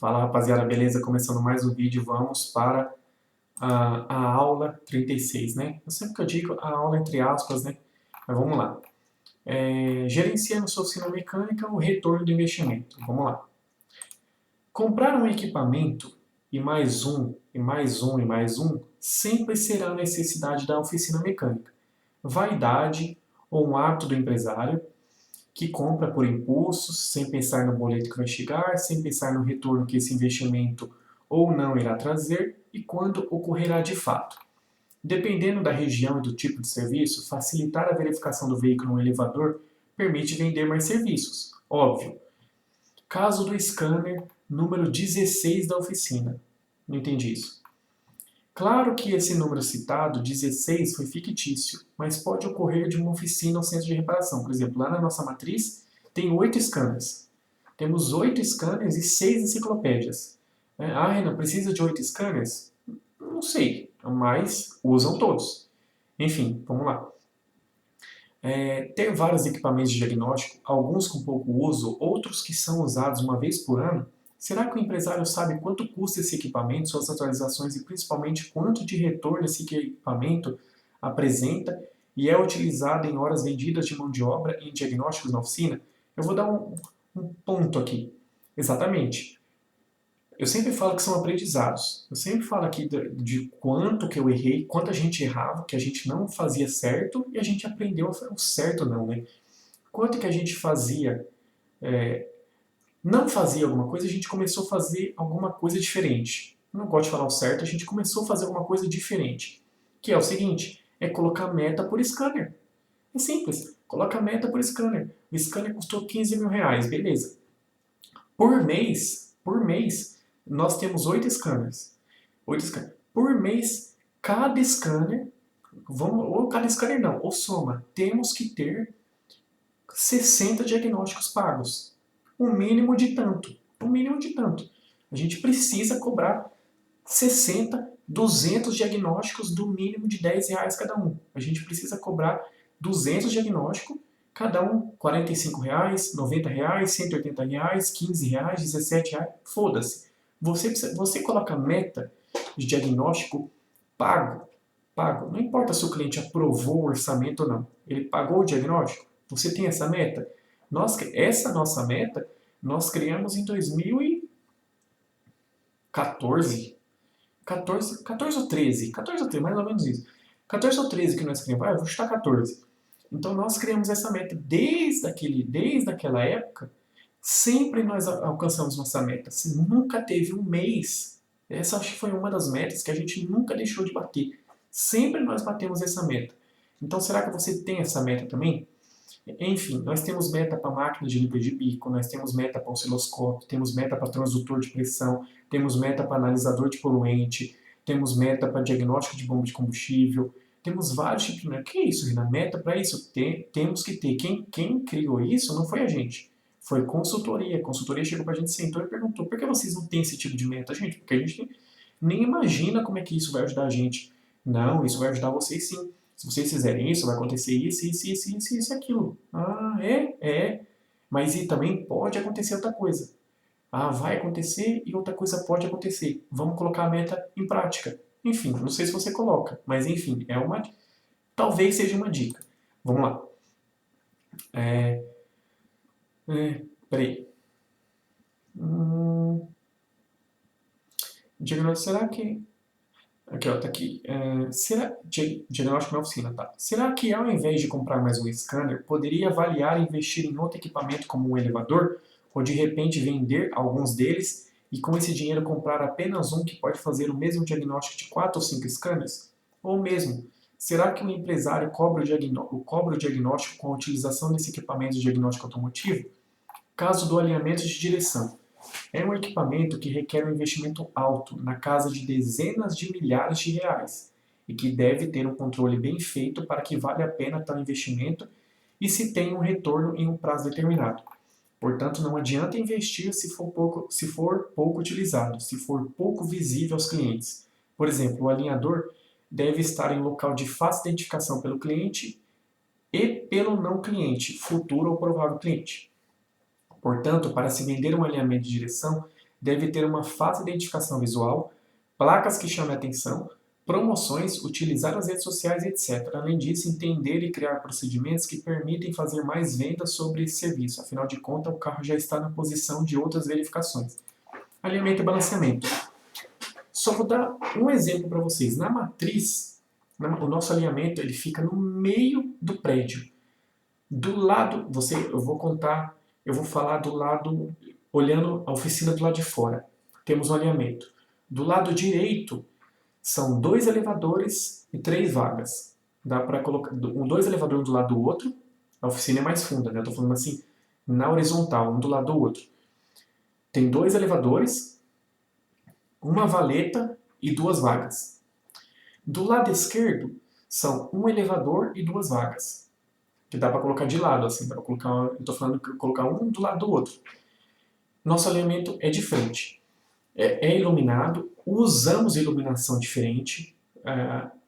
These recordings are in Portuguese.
Fala rapaziada, beleza? Começando mais um vídeo, vamos para a aula 36, né? Eu sempre que eu digo a aula entre aspas, né? Mas vamos lá. Gerenciando sua oficina mecânica, o retorno do investimento. Vamos lá. Comprar um equipamento e mais um, e mais um, e mais um, sempre será a necessidade da oficina mecânica. Vaidade ou um hábito do empresário que compra por impulsos, sem pensar no boleto que vai chegar, sem pensar no retorno que esse investimento ou não irá trazer e quando ocorrerá de fato. Dependendo da região e do tipo de serviço, facilitar a verificação do veículo no elevador permite vender mais serviços. Óbvio. Caso do scanner número 16 da oficina. Não entendi isso. Claro que esse número citado, 16, foi fictício, mas pode ocorrer de uma oficina ou centro de reparação. Por exemplo, lá na nossa matriz tem 8 scanners. Temos 8 scanners e 6 enciclopédias. Renan, precisa de 8 scanners? Não sei, mas usam todos. Enfim, vamos lá. Ter vários equipamentos de diagnóstico, alguns com pouco uso, outros que são usados uma vez por ano, será que o empresário sabe quanto custa esse equipamento, suas atualizações e principalmente quanto de retorno esse equipamento apresenta e é utilizado em horas vendidas de mão de obra em diagnósticos na oficina? Eu vou dar um ponto aqui. Exatamente. Eu sempre falo que são aprendizados. Eu sempre falo aqui de quanto que eu errei, quanto a gente errava, que a gente não fazia certo e a gente aprendeu o certo não, né? Quanto que a gente fazia, não fazia alguma coisa, a gente começou a fazer alguma coisa diferente. Eu não gosto de falar o certo, a gente começou a fazer alguma coisa diferente. Que é o seguinte, é colocar meta por scanner. É simples, coloca meta por scanner. O scanner custou 15 mil reais, beleza. Por mês, nós temos 8 scanners. 8 scanners. Por mês, cada scanner, ou cada scanner não, ou soma, temos que ter 60 diagnósticos pagos. O mínimo de tanto. O mínimo de tanto. A gente precisa cobrar 60, 200 diagnósticos do mínimo de 10 reais cada um. A gente precisa cobrar 200 diagnósticos, cada um 45 reais, 90 reais, 180 reais, 15 reais, 17 reais, foda-se. Você coloca meta de diagnóstico pago, pago. Não importa se o cliente aprovou o orçamento ou não. Ele pagou o diagnóstico? Você tem essa meta? Essa nossa meta, nós criamos em 2014, 14 ou 13, 14 ou 13, mais ou menos isso. 14 ou 13 que nós criamos, eu vou chutar 14. Então nós criamos essa meta desde aquela época, sempre nós alcançamos nossa meta. Assim, nunca teve um mês, essa acho que foi uma das metas que a gente nunca deixou de bater. Sempre nós batemos essa meta. Então será que você tem essa meta também? Enfim, nós temos meta para máquina de limpa de bico, nós temos meta para osciloscópio, temos meta para transdutor de pressão, temos meta para analisador de poluente, temos meta para diagnóstico de bomba de combustível, temos vários tipos de meta. Que é isso, Renan? Meta para isso? Temos que ter. Quem criou isso não foi a gente. Foi consultoria. A consultoria chegou para a gente, sentou e perguntou: por que vocês não têm esse tipo de meta, gente? Porque a gente nem imagina como é que isso vai ajudar a gente. Não, isso vai ajudar vocês sim. Se vocês fizerem isso, vai acontecer isso, isso, isso, isso, isso, aquilo. Ah, é? É. Mas e também pode acontecer outra coisa. Ah, vai acontecer e outra coisa pode acontecer. Vamos colocar a meta em prática. Enfim, não sei se você coloca, mas enfim, talvez seja uma dica. Vamos lá. Peraí. Diagnóstico, será que... Aqui, ó, tá aqui. Diagnóstico na oficina, tá? Será que ao invés de comprar mais um scanner, poderia avaliar e investir em outro equipamento como um elevador? Ou de repente vender alguns deles e com esse dinheiro comprar apenas um que pode fazer o mesmo diagnóstico de 4 ou 5 scanners? Ou mesmo, será que o empresário cobra o diagnóstico com a utilização desse equipamento de diagnóstico automotivo? Caso do alinhamento de direção. É um equipamento que requer um investimento alto, na casa de dezenas de milhares de reais, e que deve ter um controle bem feito para que valha a pena tal investimento e se tenha um retorno em um prazo determinado. Portanto, não adianta investir se for pouco utilizado, se for pouco visível aos clientes. Por exemplo, o alinhador deve estar em local de fácil identificação pelo cliente e pelo não cliente, futuro ou provável cliente. Portanto, para se vender um alinhamento de direção, deve ter uma fácil identificação visual, placas que chamem a atenção, promoções, utilizar as redes sociais, etc. Além disso, entender e criar procedimentos que permitem fazer mais vendas sobre esse serviço. Afinal de contas, o carro já está na posição de outras verificações. Alinhamento e balanceamento. Só vou dar um exemplo para vocês. Na matriz, o nosso alinhamento ele fica no meio do prédio. Do lado, eu vou falar do lado, olhando a oficina do lado de fora. Temos um alinhamento. Do lado direito, são 2 elevadores e 3 vagas. Dá para colocar 2 elevadores um do lado do outro. A oficina é mais funda, né? Eu estou falando assim, na horizontal, um do lado do outro. Tem 2 elevadores, uma valeta e 2 vagas. Do lado esquerdo, são um elevador e 2 vagas. Que dá para colocar de lado, assim, para colocar, eu estou falando que colocar um do lado do outro. Nosso alinhamento é de frente. É iluminado, usamos iluminação diferente,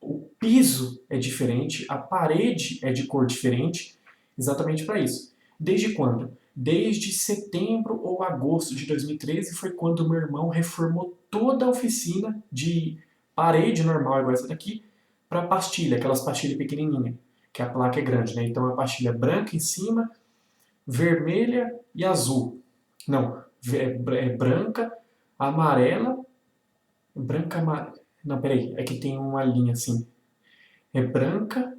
o piso é diferente, a parede é de cor diferente, exatamente para isso. Desde quando? Desde setembro ou agosto de 2013 foi quando meu irmão reformou toda a oficina de parede normal, igual essa daqui, para pastilha, aquelas pastilhas pequenininhas, que a placa é grande, né? Então a pastilha branca em cima, vermelha e azul. Não, é branca, amarela, branca, amarela. Não, peraí, é que tem uma linha assim. É branca,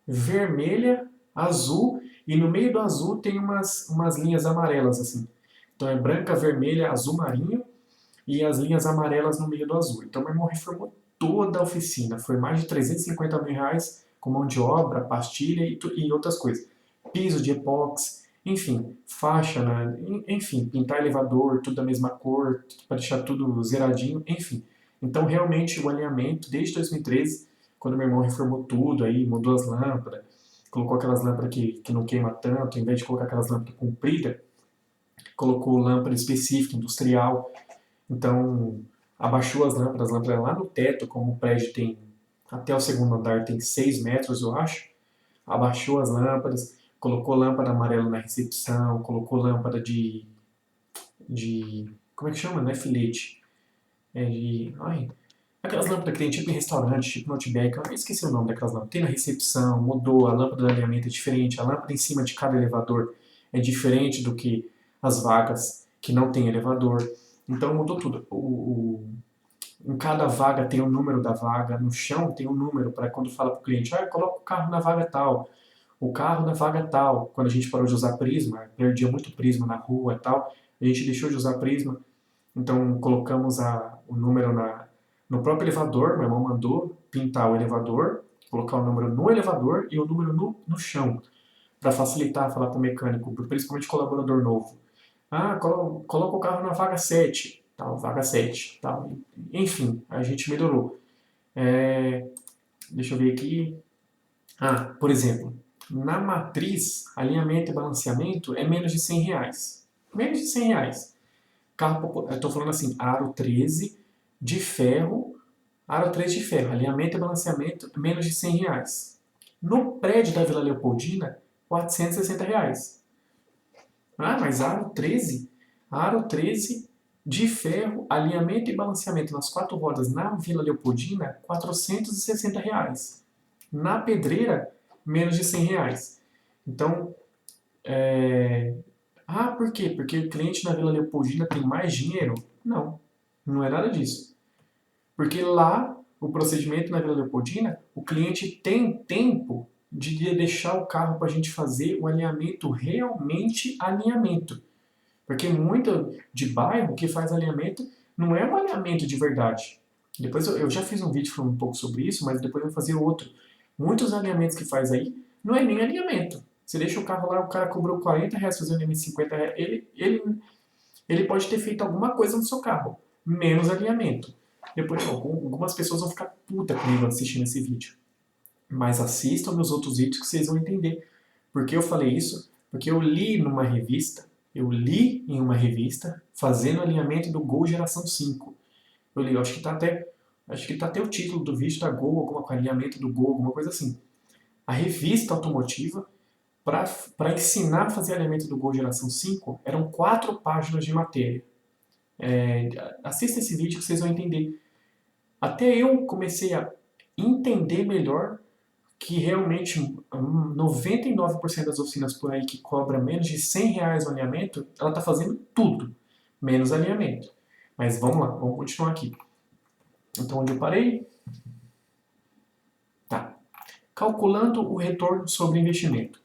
vermelha, azul e no meio do azul tem umas linhas amarelas assim. Então é branca, vermelha, azul marinho e as linhas amarelas no meio do azul. Então meu irmão reformou toda a oficina. Foi mais de 350 mil reais com mão de obra, pastilha e outras coisas. Piso de epóxi, enfim, faixa, né? Enfim, pintar elevador, tudo da mesma cor, para deixar tudo zeradinho, enfim. Então realmente o alinhamento, desde 2013, quando meu irmão reformou tudo, aí mudou as lâmpadas, colocou aquelas lâmpadas que não queima tanto, em vez de colocar aquelas lâmpadas compridas, colocou lâmpada específica, industrial. Então, abaixou as lâmpadas lá no teto, como o prédio tem, até o segundo andar tem 6 metros, eu acho. Abaixou as lâmpadas, colocou lâmpada amarela na recepção, colocou lâmpada de como é que chama? Não é filete. Aquelas lâmpadas que tem tipo em restaurante, tipo no Outback, eu esqueci o nome daquelas lâmpadas. Tem na recepção, mudou, a lâmpada do alinhamento é diferente, a lâmpada em cima de cada elevador é diferente do que as vagas que não tem elevador. Então mudou tudo. Em cada vaga tem o número da vaga, no chão tem um número para quando fala para o cliente, coloca o carro na vaga tal, o carro na vaga tal. Quando a gente parou de usar prisma, perdia muito prisma na rua e tal, a gente deixou de usar prisma, então colocamos o número no próprio elevador, meu irmão mandou pintar o elevador, colocar o número no elevador e o número no chão, para facilitar, falar para o mecânico, principalmente colaborador novo. Coloca o carro na vaga 7, tal, vaga 7, tal. Enfim, a gente melhorou. Deixa eu ver aqui. Por exemplo, na matriz, alinhamento e balanceamento é menos de 100 reais. Menos de 100 reais. Carro, eu estou falando assim, aro 13 de ferro, alinhamento e balanceamento, menos de 100 reais. No prédio da Vila Leopoldina, 460 reais. Mas aro 13 de ferro, alinhamento e balanceamento nas 4 rodas na Vila Leopoldina, 460 reais. Na pedreira, menos de 100 reais. Então, por quê? Porque o cliente na Vila Leopoldina tem mais dinheiro? Não, não é nada disso. Porque lá, o procedimento na Vila Leopoldina, o cliente tem tempo de deixar o carro para a gente fazer o alinhamento, realmente alinhamento. Porque muito de bairro que faz alinhamento não é um alinhamento de verdade. Depois eu já fiz um vídeo falando um pouco sobre isso, mas depois eu vou fazer outro. Muitos alinhamentos que faz aí não é nem alinhamento. Você deixa o carro lá, o cara cobrou 40 reais fazer o alinhamento, 50 reais. Ele pode ter feito alguma coisa no seu carro, menos alinhamento. Depois, algumas pessoas vão ficar puta comigo assistindo esse vídeo. Mas assistam meus outros vídeos que vocês vão entender. Por que eu falei isso? Porque eu li em uma revista, fazendo alinhamento do Gol Geração 5. Eu acho que tá até o título do vídeo, tá Gol, alguma coisa, alinhamento do Gol, alguma coisa assim. A revista automotiva, para ensinar a fazer alinhamento do Gol Geração 5, eram 4 páginas de matéria. Assista esse vídeo que vocês vão entender. Até eu comecei a entender melhor que realmente 99% das oficinas por aí que cobra menos de R$ 100 o alinhamento, ela está fazendo tudo, menos alinhamento. Mas vamos lá, vamos continuar aqui. Então, onde eu parei? Tá. Calculando o retorno sobre investimento.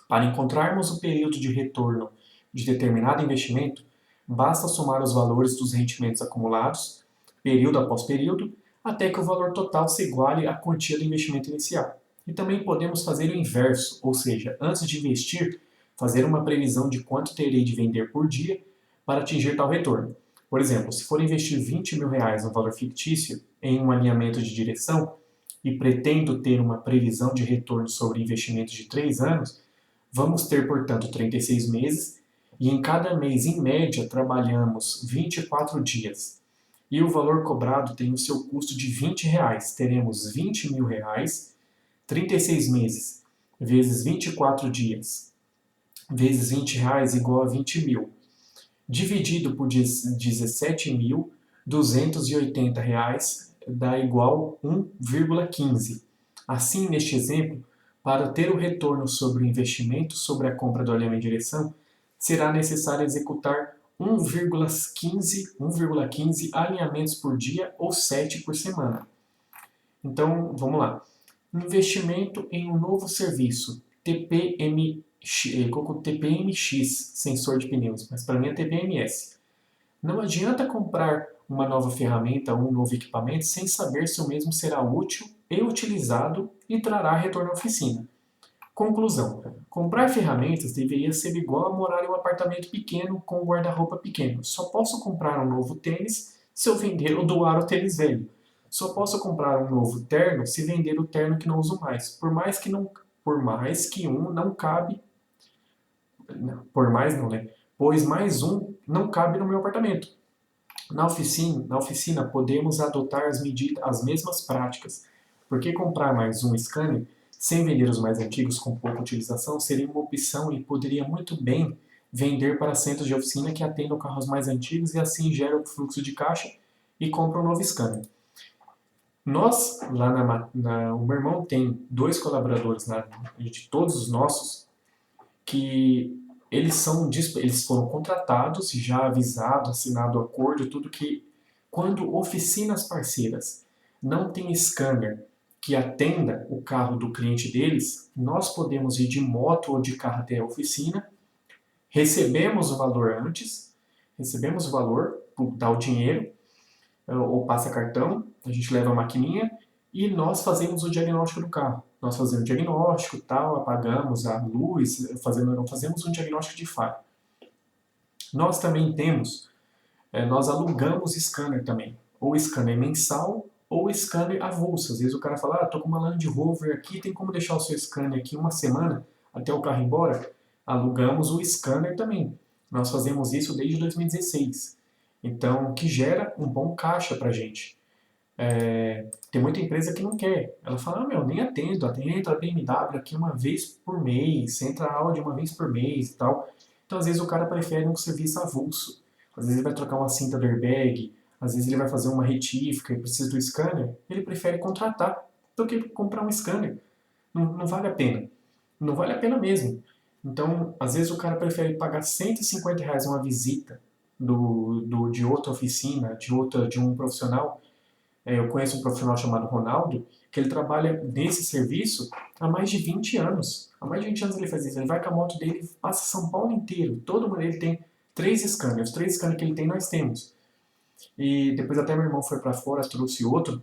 Para encontrarmos o período de retorno de determinado investimento, basta somar os valores dos rendimentos acumulados, período após período, até que o valor total se iguale à quantia do investimento inicial. E também podemos fazer o inverso, ou seja, antes de investir, fazer uma previsão de quanto terei de vender por dia para atingir tal retorno. Por exemplo, se for investir R$ 20.000 no valor fictício em um alinhamento de direção e pretendo ter uma previsão de retorno sobre investimento de 3 anos, vamos ter, portanto, 36 meses e em cada mês, em média, trabalhamos 24 dias. E o valor cobrado tem o seu custo de R$ 20. Teremos R$ 20.000, 36 meses, vezes 24 dias, vezes R$ 20 igual a 20 mil. Dividido por R$ 17.280 dá igual 1,15. Assim, neste exemplo, para ter o retorno sobre o investimento sobre a compra do alinhamento de direção, será necessário executar 1,15 alinhamentos por dia ou 7 por semana. Então, vamos lá. Investimento em um novo serviço, TPMX, sensor de pneus, mas para mim é TPMS. Não adianta comprar uma nova ferramenta ou um novo equipamento sem saber se o mesmo será útil e utilizado e trará retorno à oficina. Conclusão: comprar ferramentas deveria ser igual a morar em um apartamento pequeno com um guarda-roupa pequeno. Só posso comprar um novo tênis se eu vender ou doar o tênis velho. Só posso comprar um novo terno se vender o terno que não uso mais. Por mais que um não cabe, por mais não, né? Pois mais um não cabe no meu apartamento. Na oficina podemos adotar as mesmas práticas, porque comprar mais um scanner sem vender os mais antigos com pouca utilização seria uma opção e poderia muito bem vender para centros de oficina que atendam carros mais antigos e assim geram fluxo de caixa e compram um novo scanner. Nós, o meu irmão tem 2 colaboradores de todos os nossos que eles foram contratados, já avisado, assinado o acordo, tudo que quando oficinas parceiras não têm scanner que atenda o carro do cliente deles, nós podemos ir de moto ou de carro até a oficina, recebemos o valor antes, recebemos o valor, dá o dinheiro, ou passa cartão, a gente leva a maquininha e nós fazemos o diagnóstico do carro. Nós fazemos o diagnóstico, tal, apagamos a luz, fazemos um diagnóstico de falha. Nós também nós alugamos scanner também, ou scanner mensal ou scanner avulso. Às vezes o cara fala, tô com uma Land Rover aqui, tem como deixar o seu scanner aqui uma semana até o carro ir embora? Alugamos o scanner também. Nós fazemos isso desde 2016. Então, que gera um bom caixa pra gente. Tem muita empresa que não quer. Ela fala, nem atendo, entra a BMW aqui uma vez por mês, entra a Audi uma vez por mês e tal. Então, às vezes, o cara prefere um serviço avulso. Às vezes ele vai trocar uma cinta do airbag, às vezes ele vai fazer uma retífica e precisa do scanner, ele prefere contratar do que comprar um scanner. Não vale a pena. Não vale a pena mesmo. Então, às vezes o cara prefere pagar R$ 150 uma visita de outra oficina, de um profissional. Eu conheço um profissional chamado Ronaldo, que ele trabalha nesse serviço há mais de 20 anos. Há mais de 20 anos ele faz isso. Ele vai com a moto dele, passa São Paulo inteiro. Todo mundo ele tem 3 scanners. Os 3 scanners que ele tem, nós temos. E depois até meu irmão foi para fora, trouxe outro,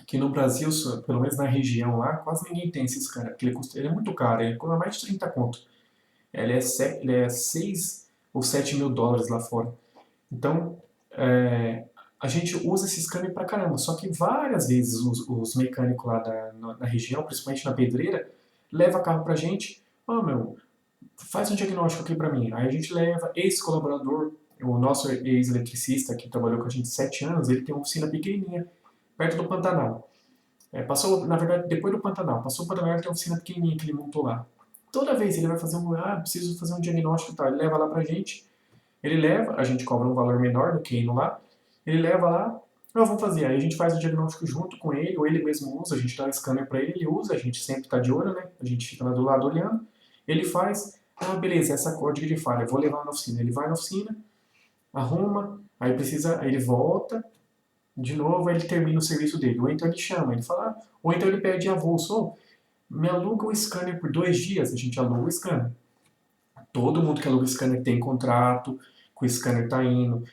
que no Brasil, pelo menos na região lá, quase ninguém tem esse scanner, porque ele é muito caro, ele custa mais de 30 conto. Ele é 6 ou 7 mil dólares lá fora. Então, a gente usa esse scanner pra caramba, só que várias vezes os mecânicos lá da região, principalmente na pedreira, leva carro pra gente, faz um diagnóstico aqui pra mim. Aí a gente leva, esse colaborador, o nosso ex-eletricista que trabalhou com a gente 7 anos, ele tem uma oficina pequenininha, perto do Pantanal. Passou, na verdade, depois do Pantanal, passou o Pantanal, ele tem uma oficina pequenininha que ele montou lá. Toda vez ele vai fazer preciso fazer um diagnóstico e tal, ele leva lá pra gente, Ele leva, a gente cobra um valor menor do que indo lá, ele leva lá, nós vamos fazer, aí a gente faz o diagnóstico junto com ele, ou ele mesmo usa, a gente dá o scanner para ele, ele usa, a gente sempre está de olho, né? A gente fica lá do lado olhando, ele faz, ah, beleza, essa código de falha, eu vou levar na oficina. Ele vai na oficina, arruma, aí precisa, aí ele volta, de novo, aí ele termina o serviço dele. Ou então ele chama, ele fala, ou então ele pede avulso, oh, me aluga o scanner por 2 dias, a gente aluga o scanner. Todo mundo que aluga o scanner tem contrato, que o scanner está indo,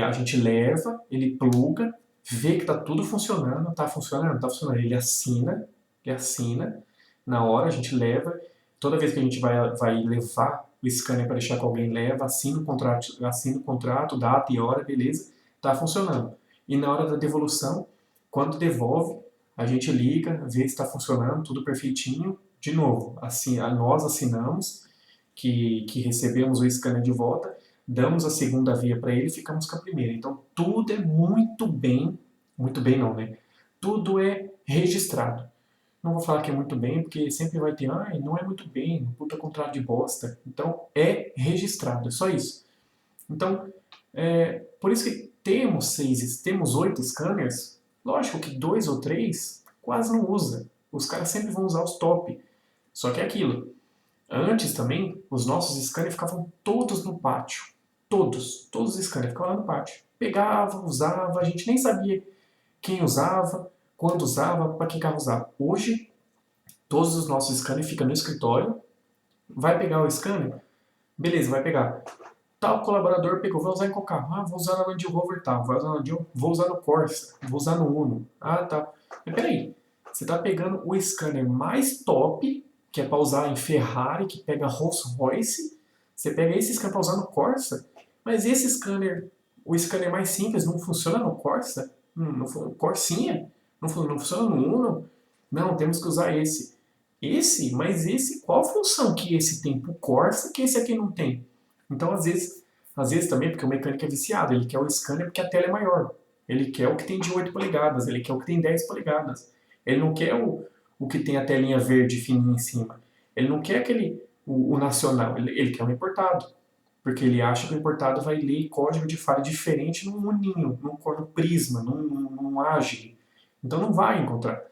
a gente leva, ele pluga, vê que está tudo funcionando, está funcionando, está funcionando, ele assina, na hora a gente leva, toda vez que a gente vai levar o scanner para deixar com alguém, leva, assina o contrato, data e hora, beleza, está funcionando. E na hora da devolução, quando devolve, a gente liga, vê se está funcionando, tudo perfeitinho, de novo, assim, nós assinamos, que recebemos o scanner de volta, damos a segunda via para ele e ficamos com a primeira. Então tudo é muito bem não, né? Tudo é registrado. Não vou falar que é muito bem, porque sempre vai ter, ai, não é muito bem, puta contrato de bosta. Então é registrado, é só isso. Então, por isso que temos 8 scanners, lógico que 2 ou 3 quase não usa. Os caras sempre vão usar os top. Só que é aquilo, antes também, os nossos scanners ficavam todos no pátio. Todos os scanners ficavam lá no pátio. Pegava, usava, a gente nem sabia quem usava, quando usava, para que carro usava. Hoje, todos os nossos scanners ficam no escritório, vai pegar o scanner, beleza, vai pegar. Tal colaborador pegou, vai usar em qual carro? Ah, vou usar na Land Rover tal, vai usar na Land Rover, vou usar no Corsa, vou usar no Uno. Ah, tá. Mas peraí, você está pegando o scanner mais top, que é para usar em Ferrari, que pega Rolls Royce, você pega esse scanner para usar no Corsa, mas esse scanner, o scanner mais simples, não funciona no Corsa? Corsinha? Não funciona no Uno? Não, temos que usar esse. Mas esse, qual a função que esse tem pro Corsa que esse aqui não tem? Então, às vezes também, porque o mecânico é viciado, ele quer o scanner porque a tela é maior. Ele quer o que tem de 8 polegadas, ele quer o que tem 10 polegadas. Ele não quer o que tem a telinha verde fininha em cima. Ele não quer o nacional, ele quer o importado. Porque ele acha que o importado vai ler código de falha diferente num uninho, num prisma, num agile. Então não vai encontrar.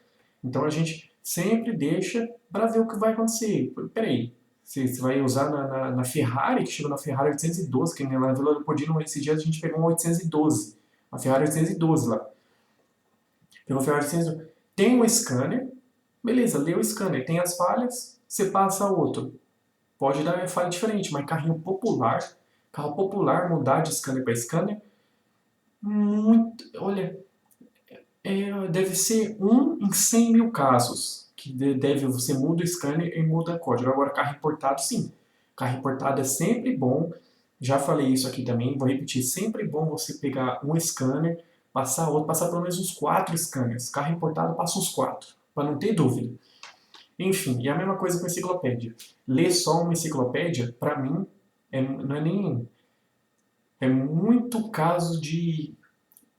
Então a gente sempre deixa para ver o que vai acontecer. Peraí, você vai usar na Ferrari, que chegou na Ferrari 812, que lá na Vila Leopoldina, esse dia a gente pegou uma 812. A Ferrari 812 lá. Pegou a Ferrari 812. Tem um scanner, beleza, lê o scanner, tem as falhas, você passa a outro. Pode dar falha diferente, mas carro popular, mudar de scanner para scanner, muito, olha, deve ser 1 em 100 mil casos que você muda o scanner e muda o código. Agora, carro importado, sim. Carro importado é sempre bom. Já falei isso aqui também, vou repetir. Sempre bom você pegar um scanner, passar outro, passar pelo menos uns 4 scanners. Carro importado passa uns 4, para não ter dúvida. Enfim, e a mesma coisa com enciclopédia. Ler só uma enciclopédia, para mim, não é nem. É muito caso de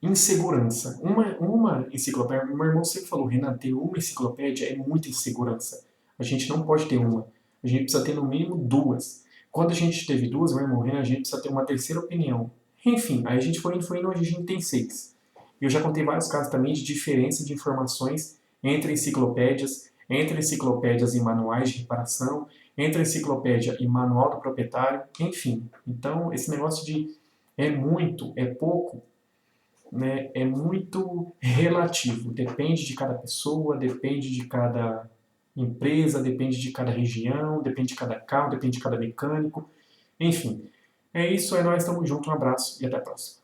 insegurança. Uma enciclopédia, meu irmão sempre falou, Renan, ter uma enciclopédia é muita insegurança. A gente não pode ter uma. A gente precisa ter no mínimo 2. Quando a gente teve 2, meu irmão, Renan, a gente precisa ter uma terceira opinião. Enfim, aí a gente foi indo, hoje a gente tem 6. Eu já contei vários casos também de diferença de informações entre enciclopédias e manuais de reparação, entre enciclopédia e manual do proprietário, enfim. Então, esse negócio de é muito, é pouco, né, é muito relativo. Depende de cada pessoa, depende de cada empresa, depende de cada região, depende de cada carro, depende de cada mecânico. Enfim, é isso. É nóis, estamos juntos. Um abraço e até a próxima.